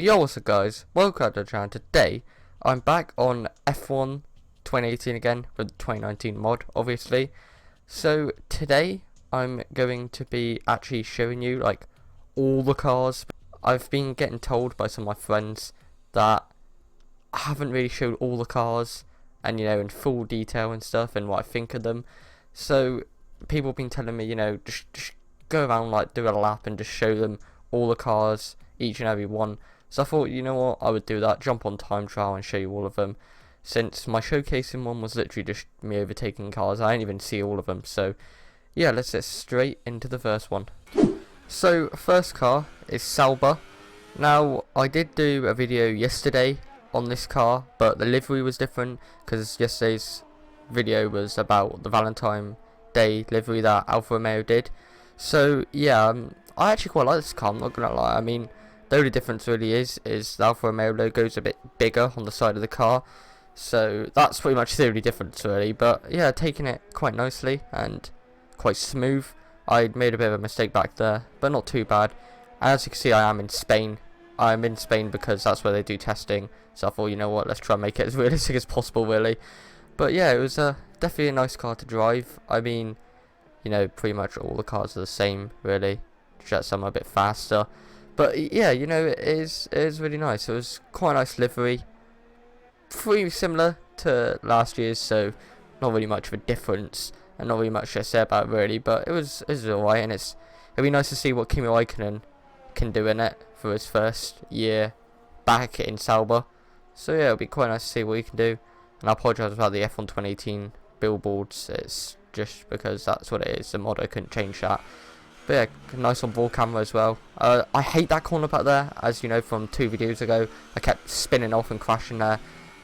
Yo, what's up guys, welcome to the channel. Today I'm back on F1 2018 again with the 2019 mod obviously. So today I'm going to be actually showing you like all the cars. I've been getting told by some of my friends that I haven't really showed all the cars and in full detail and stuff and what I think of them. So people have been telling me just go around, like do a lap and just show them all the cars, each and every one. So I thought, you know what, I would do that, jump on time trial and show you all of them, since my showcasing one was literally just me overtaking cars. I didn't even see all of them. So yeah, let's get straight into the first one. So first car is Sauber. Now I did do a video yesterday on this car, but the livery was different because yesterday's video was about the Valentine Day livery that Alfa Romeo did. So yeah, I actually quite like this car, I'm not gonna lie. I mean, the only difference really is the Alfa Romeo logo is a bit bigger on the side of the car, so that's pretty much the only difference really. But yeah, taking it quite nicely and quite smooth. I made a bit of a mistake back there, but not too bad. As you can see, I am in Spain. I'm in Spain because that's where they do testing, so I thought, you know what, let's try and make it as realistic as possible really. But yeah, it was definitely a nice car to drive. I mean, pretty much all the cars are the same really, just some are a bit faster. But yeah, it is really nice. It was quite a nice livery, pretty similar to last year's, so not really much of a difference and not really much to say about it really. But it was alright, and it'd be nice to see what Kimi Räikkönen can do in it for his first year back in Sauber. So yeah, it'll be quite nice to see what he can do. And I apologise about the F1 2018 billboards. It's just because that's what it is. The mod, I couldn't change that. But yeah, nice on board camera as well. I hate that corner back there, as you know from 2 videos ago. I kept spinning off and crashing there,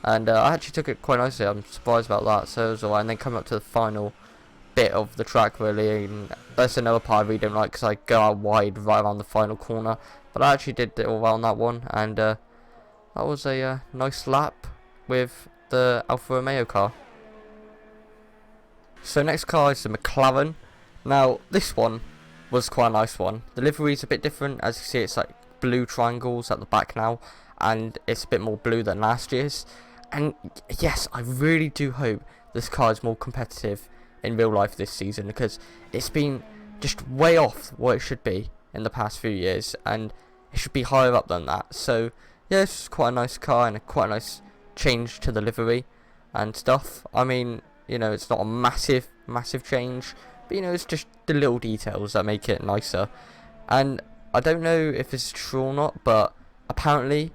and I actually took it quite nicely. I'm surprised about that. So it was alright. And then coming up to the final bit of the track really, and that's another part I really don't like because I go out wide right around the final corner. But I actually did it all well on that one, and that was a nice lap with the Alfa Romeo car. So next car is the McLaren. Now this one was quite a nice one. The livery is a bit different. As you see, it's like blue triangles at the back now, and it's a bit more blue than last year's. And yes, I really do hope this car is more competitive in real life this season, because it's been just way off what it should be in the past few years, and it should be higher up than that. So yeah, this is quite a nice car and quite a nice change to the livery and stuff. I mean, it's not a massive change, but it's just the little details that make it nicer. And I don't know if it's true or not, but apparently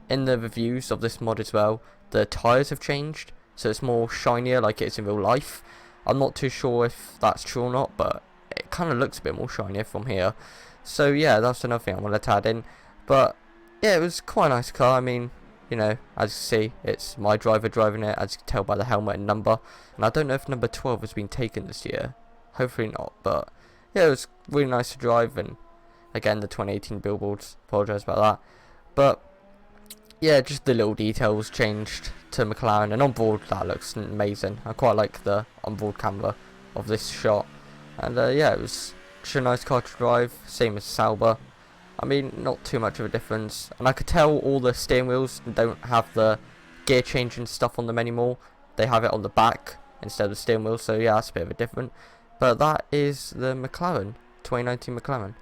in the reviews of this mod as well, the tyres have changed, so it's more shinier like it is in real life. I'm not too sure if that's true or not, but it kind of looks a bit more shinier from here. So yeah, that's another thing I wanted to add in. But yeah, it was quite a nice car. I mean, as you see, it's my driver driving it, as you can tell by the helmet and number. And I don't know if number 12 has been taken this year. Hopefully not, but yeah, it was really nice to drive. And again, the 2018 billboards, apologise about that. But yeah, just the little details changed to McLaren, and on board that looks amazing. I quite like the onboard camera of this shot. And yeah, it was just a nice car to drive, same as Sauber. I mean, not too much of a difference, and I could tell all the steering wheels don't have the gear changing stuff on them anymore. They have it on the back instead of the steering wheel, so yeah, that's a bit of a different. But that is the McLaren, 2019 McLaren.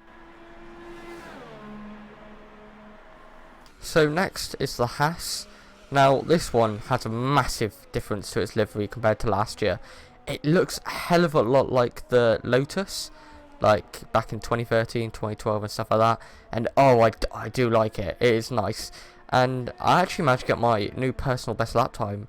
So next is the Haas. Now this one has a massive difference to its livery compared to last year. It looks a hell of a lot like the Lotus, like back in 2013, 2012 and stuff like that. And oh, I do like it. It is nice. And I actually managed to get my new personal best lap time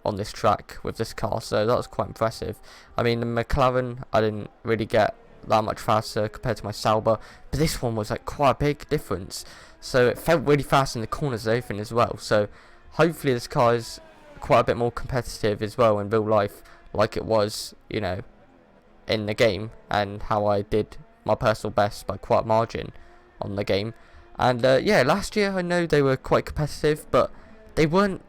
on this track with this car, so that was quite impressive. I mean, the McLaren, I didn't really get that much faster compared to my Sauber, but this one was like quite a big difference. So it felt really fast in the corners and everything as well. So hopefully this car is quite a bit more competitive as well in real life, like it was, in the game, and how I did my personal best by quite a margin on the game. And yeah, last year I know they were quite competitive, but they weren't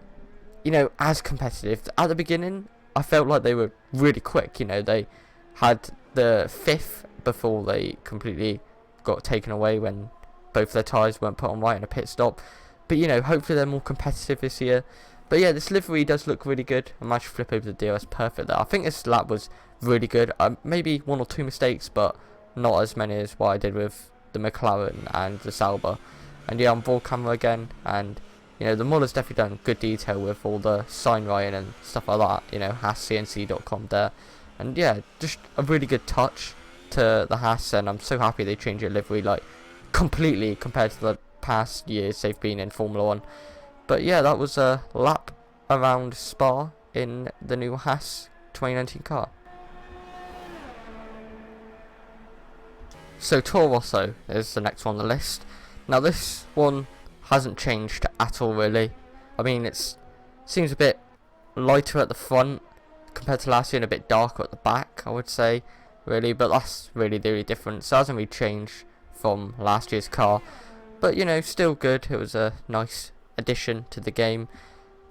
as competitive. At the beginning I felt like they were really quick. They had the 5th before they completely got taken away when both their tyres weren't put on right in a pit stop. But you know, hopefully they're more competitive this year. But yeah, this livery does look really good. I might flip over the DRS perfect there. I think this lap was really good. Maybe one or two mistakes, but not as many as what I did with the McLaren and the Sauber. And yeah, on board camera again, and you know, the mod has definitely done good detail with all the sign writing and stuff like that. You know, HaasCNC.com there. And yeah, just a really good touch to the Haas, and I'm so happy they changed their livery like completely compared to the past years they've been in Formula 1. But yeah, that was a lap around Spa in the new Haas 2019 car. So Toro Rosso is the next one on the list. Now this one hasn't changed at all really. I mean, it seems a bit lighter at the front compared to last year and a bit darker at the back, I would say, really, but that's really the only difference. So it hasn't really changed from last year's car, but you know, still good. It was a nice addition to the game,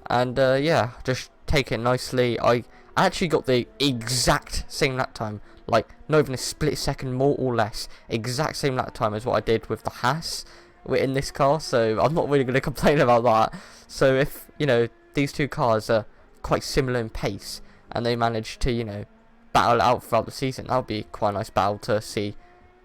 and yeah, just take it nicely. I actually got the exact same lap time, like not even a split second more or less, exact same lap time as what I did with the Haas in this car, so I'm not really going to complain about that. So if, you know, these two cars are quite similar in pace, and they manage to, you know, battle it out throughout the season, that would be quite a nice battle to see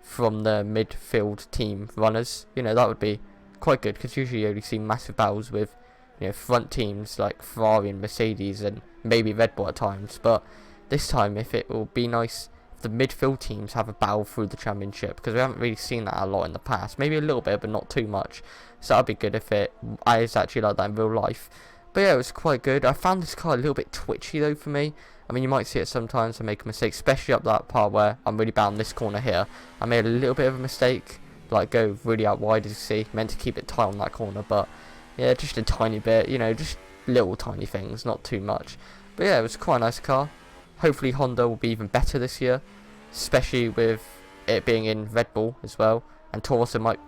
from the midfield team runners. You know, that would be quite good, because usually you only see massive battles with, you know, front teams like Ferrari and Mercedes and maybe Red Bull at times. But this time, if it will be nice if the midfield teams have a battle through the championship, because we haven't really seen that a lot in the past. Maybe a little bit, but not too much. So that'd be good if it is actually like that in real life. But yeah, it was quite good. I found this car a little bit twitchy though for me. I mean, you might see it sometimes. I make a mistake, especially up that part where I'm really bound this corner here. I made a little bit of a mistake, like go really out wide, as you see. Meant to keep it tight on that corner, but yeah, just a tiny bit, you know, just little tiny things, not too much. But yeah, it was quite a nice car. Hopefully Honda will be even better this year, especially with it being in Red Bull as well, and Toro Rosso might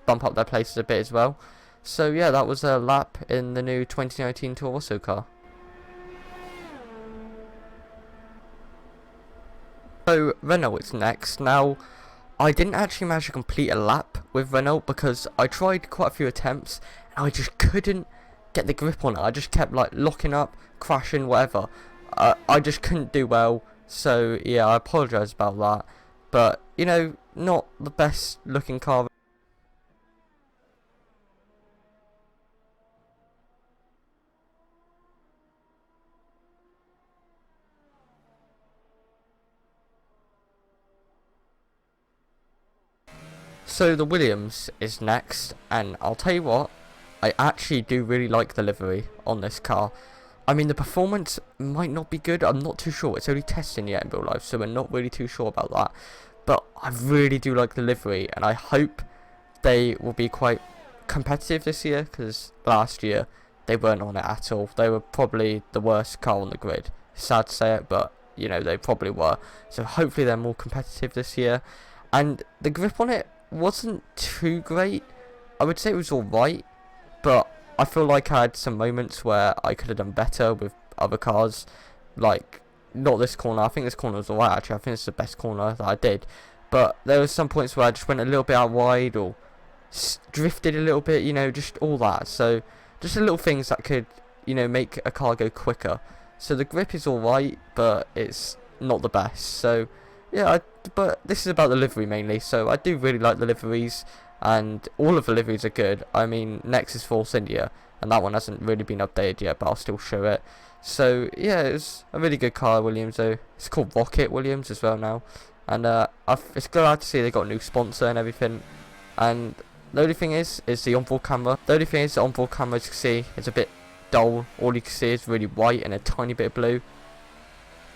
bump up their places a bit as well. So yeah, that was a lap in the new 2019 Toro Rosso car. So Renault is next. Now, I didn't actually manage to complete a lap with Renault because I tried quite a few attempts and I just couldn't get the grip on it. I just kept like locking up, crashing, whatever. I just couldn't do well. So yeah, I apologise about that. But you know, not the best looking car. So the Williams is next, and I'll tell you what, I actually do really like the livery on this car. I mean, the performance might not be good, I'm not too sure, it's only testing yet in real life, so we're not really too sure about that. But I really do like the livery, and I hope they will be quite competitive this year, because last year they weren't on it at all. They were probably the worst car on the grid. Sad to say it, but you know, they probably were. So hopefully they're more competitive this year. And the grip on it wasn't too great. I would say it was alright, but I feel like I had some moments where I could have done better with other cars. Like, not this corner. I think this corner was alright actually. I think it's the best corner that I did. But there were some points where I just went a little bit out wide or drifted a little bit, you know, just all that. So, just the little things that could, you know, make a car go quicker. So the grip is alright, but it's not the best. So, yeah, but this is about the livery mainly, so I do really like the liveries, and all of the liveries are good. I mean, next is Force India, and that one hasn't really been updated yet, but I'll still show it. So yeah, it's a really good car, Williams though. It's called Rocket Williams as well now, and it's glad to see they got a new sponsor and everything. And the only thing is the onboard camera. The only thing is the onboard camera, as you can see, is a bit dull. All you can see is really white and a tiny bit of blue.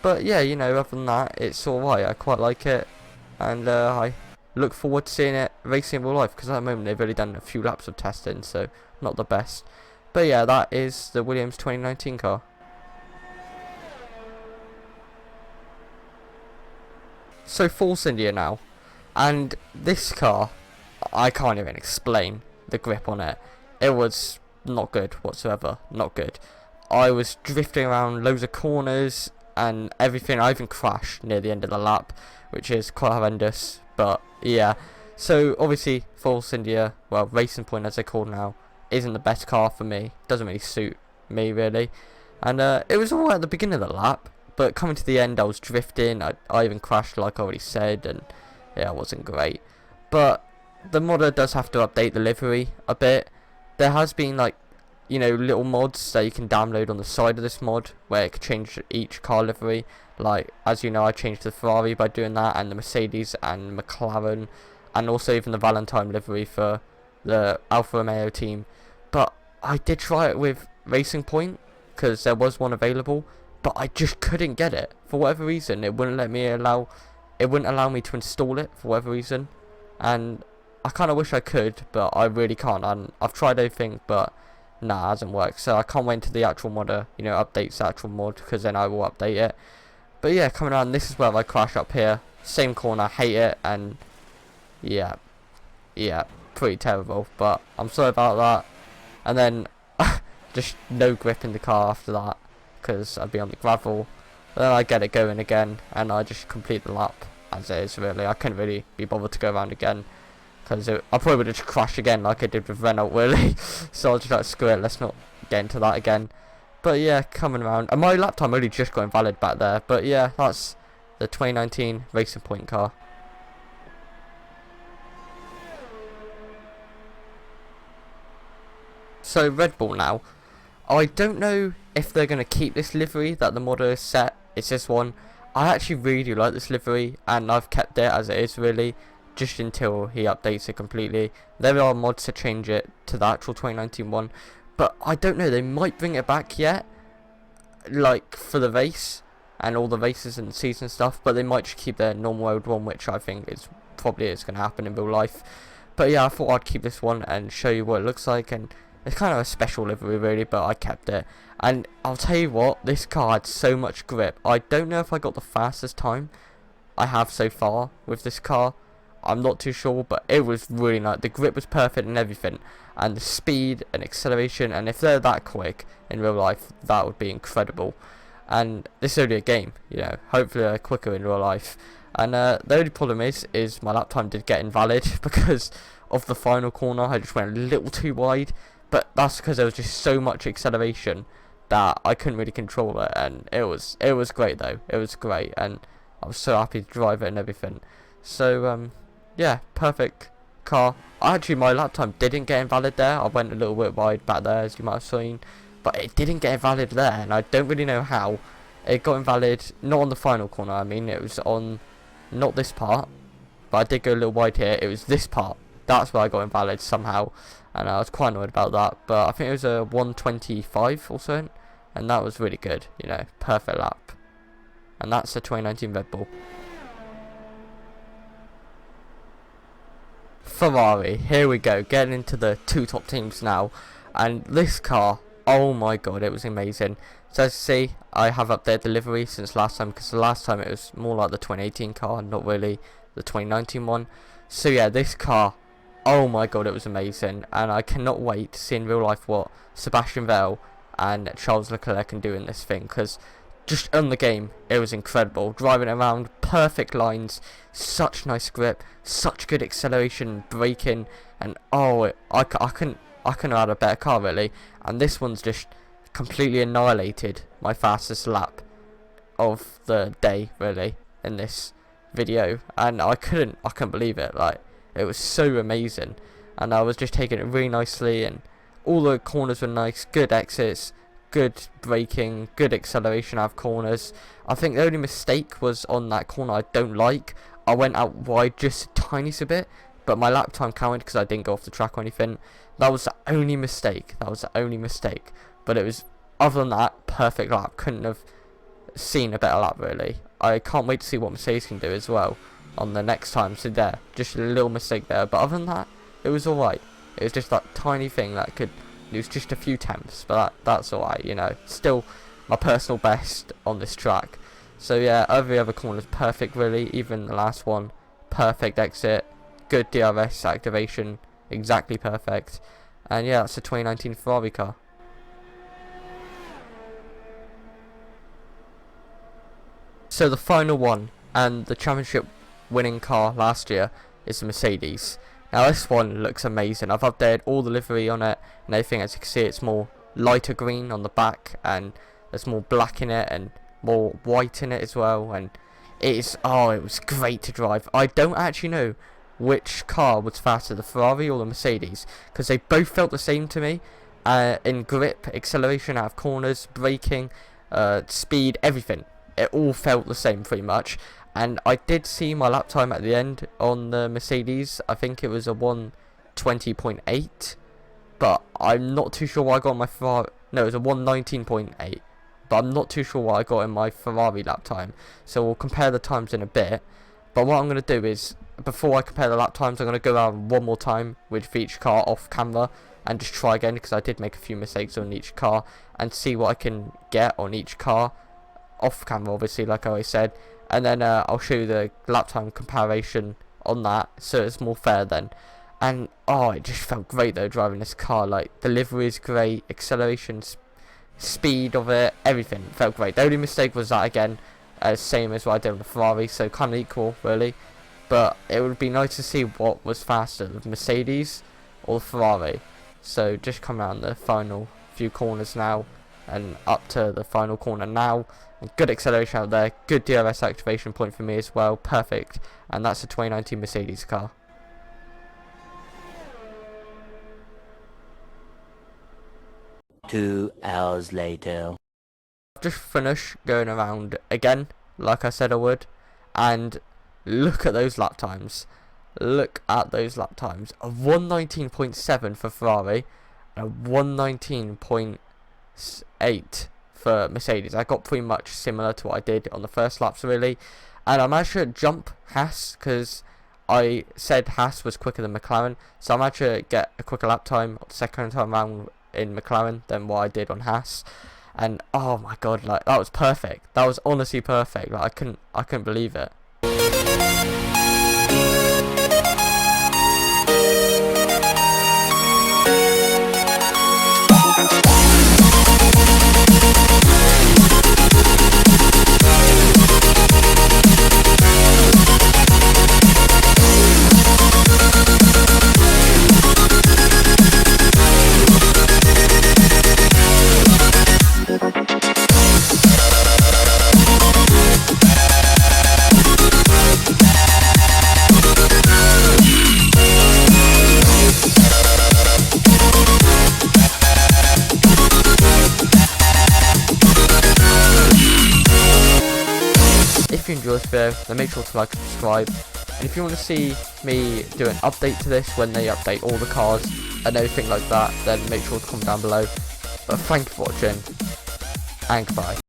But yeah, you know, other than that, it's alright. I quite like it, and I look forward to seeing it racing in real life, because at the moment they've only done a few laps of testing, so not the best. But yeah, that is the Williams 2019 car. So Force India now, and this car, I can't even explain the grip on it. It was not good whatsoever, not good. I was drifting around loads of corners and everything. I even crashed near the end of the lap, which is quite horrendous. But yeah, so obviously Force India, well, Racing Point as they're called now, isn't the best car for me. Doesn't really suit me really. And it was alright at the beginning of the lap, but coming to the end I was drifting. I even crashed like I already said, and yeah, it wasn't great. But the modder does have to update the livery a bit. There has been like, you know, little mods that you can download on the side of this mod where it can change each car livery. Like, as you know, I changed the Ferrari by doing that, and the Mercedes and McLaren, and also even the Valentine livery for the Alfa Romeo team. But I did try it with Racing Point because there was one available, but I just couldn't get it for whatever reason. It wouldn't allow me to install it for whatever reason, and I kind of wish I could, but I really can't. And I've tried everything, but nah, it hasn't worked. So I can't wait until the actual modder, you know, updates the actual mod, because then I will update it. But yeah, coming around, this is where I crash up here. Same corner, hate it, and yeah, pretty terrible. But I'm sorry about that. And then just no grip in the car after that, because I'd be on the gravel. Then I get it going again, and I just complete the lap as it is. Really, I couldn't really be bothered to go around again, because I probably would have just crashed again like I did with Renault, really. So I was just like, screw it, let's not get into that again. But yeah, coming around, and my lap time only just got invalid back there. But yeah, that's the 2019 Racing Point car. So Red Bull now, I don't know if they're going to keep this livery that the modder has set. It's this one. I actually really do like this livery, and I've kept it as it is really, just until he updates it completely. There are mods to change it to the actual 2019 one, but I don't know, they might bring it back yet, like for the race and all the races and season stuff, but they might just keep their normal old one, which I think is probably going to happen in real life. But yeah, I thought I'd keep this one and show you what it looks like, and it's kind of a special livery really, but I kept it. And I'll tell you what, this car had so much grip. I don't know if I got the fastest time I have so far with this car. I'm not too sure, but it was really nice. The grip was perfect and everything, and the speed and acceleration, and if they're that quick in real life, that would be incredible. And this is only a game, you know, hopefully they're quicker in real life. And the only problem is my lap time did get invalid because of the final corner. I just went a little too wide, but that's because there was just so much acceleration that I couldn't really control it. And it was great though. It was great, and I was so happy to drive it and everything. So yeah, perfect car. Actually, my lap time didn't get invalid there. I went a little bit wide back there, as you might have seen, but it didn't get invalid there, and I don't really know how. It got invalid not on the final corner. I mean, it was on not this part, but I did go a little wide here. It was this part. That's where I got invalid somehow, and I was quite annoyed about that. But I think it was a 125 or so, and that was really good. You know, perfect lap. And that's the 2019 Red Bull. Ferrari, here we go, getting into the two top teams now, and this car, oh my god, it was amazing. So as you see, I have updated the livery since last time, because the last time it was more like the 2018 car, not really the 2019 one. So yeah, this car, oh my god, it was amazing, and I cannot wait to see in real life what Sebastian Vettel and Charles Leclerc can do in this thing, because just on the game, it was incredible. Driving around, perfect lines, such nice grip, such good acceleration, braking, and oh, I couldn't have had a better car really. And this one's just completely annihilated my fastest lap of the day really in this video, and I couldn't believe it. Like, it was so amazing, and I was just taking it really nicely, and all the corners were nice, good exits, good braking, good acceleration out of corners. I think the only mistake was on that corner I don't like. I went out wide just a tiny bit, but my lap time counted because I didn't go off the track or anything. That was the only mistake. But it was, other than that, perfect lap. Couldn't have seen a better lap really. I can't wait to see what Mercedes can do as well on the next time. So there, just a little mistake there, but other than that, it was alright. It was just that tiny thing that could lose just a few tenths, but that's alright, you know. Still my personal best on this track. So yeah, every other corner is perfect really, even the last one. Perfect exit, good DRS activation, exactly perfect. And yeah, that's a 2019 Ferrari car. So the final one, and the championship winning car last year, is the Mercedes. Now this one looks amazing. I've updated all the livery on it and everything. As you can see, it's more lighter green on the back, and there's more black in it and more white in it as well. And it was great to drive. I don't actually know which car was faster, the Ferrari or the Mercedes, because they both felt the same to me. In grip, acceleration out of corners, braking, speed, everything. It all felt the same pretty much. And I did see my lap time at the end on the Mercedes. I think it was a 1:20.8, but I'm not too sure what I got on my Ferrari. No, it was a 1:19.8, but I'm not too sure what I got in my Ferrari lap time. So we'll compare the times in a bit. But what I'm going to do is, before I compare the lap times, I'm going to go around one more time with each car off camera and just try again, because I did make a few mistakes on each car, and see what I can get on each car off camera, obviously, like I always said. And then I'll show you the lap time comparison on that, so it's more fair then. And it just felt great though driving this car. Like, the livery is great, acceleration, speed of it, everything felt great. The only mistake was that, again, same as what I did with the Ferrari, so kind of equal really. But it would be nice to see what was faster, the Mercedes or the Ferrari. So just come around the final few corners now, and up to the final corner now. And good acceleration out there, good DRS activation point for me as well, perfect. And that's a 2019 Mercedes car. Two hours later. Just finished going around again, like I said I would, and look at those lap times. Look at those lap times. A 1:19.7 for Ferrari, and a 1:19.8 for Mercedes. I got pretty much similar to what I did on the first laps really. And I'm actually going to jump Haas, because I said Haas was quicker than McLaren, so I'm actually going to get a quicker lap time the second time around in McLaren than what I did on Haas. And oh my god, like, that was perfect. That was honestly perfect. Like, I couldn't believe it. If you enjoyed this video, then make sure to like and subscribe. And if you want to see me do an update to this when they update all the cars and everything like that, then make sure to comment down below. But thank you for watching, and goodbye.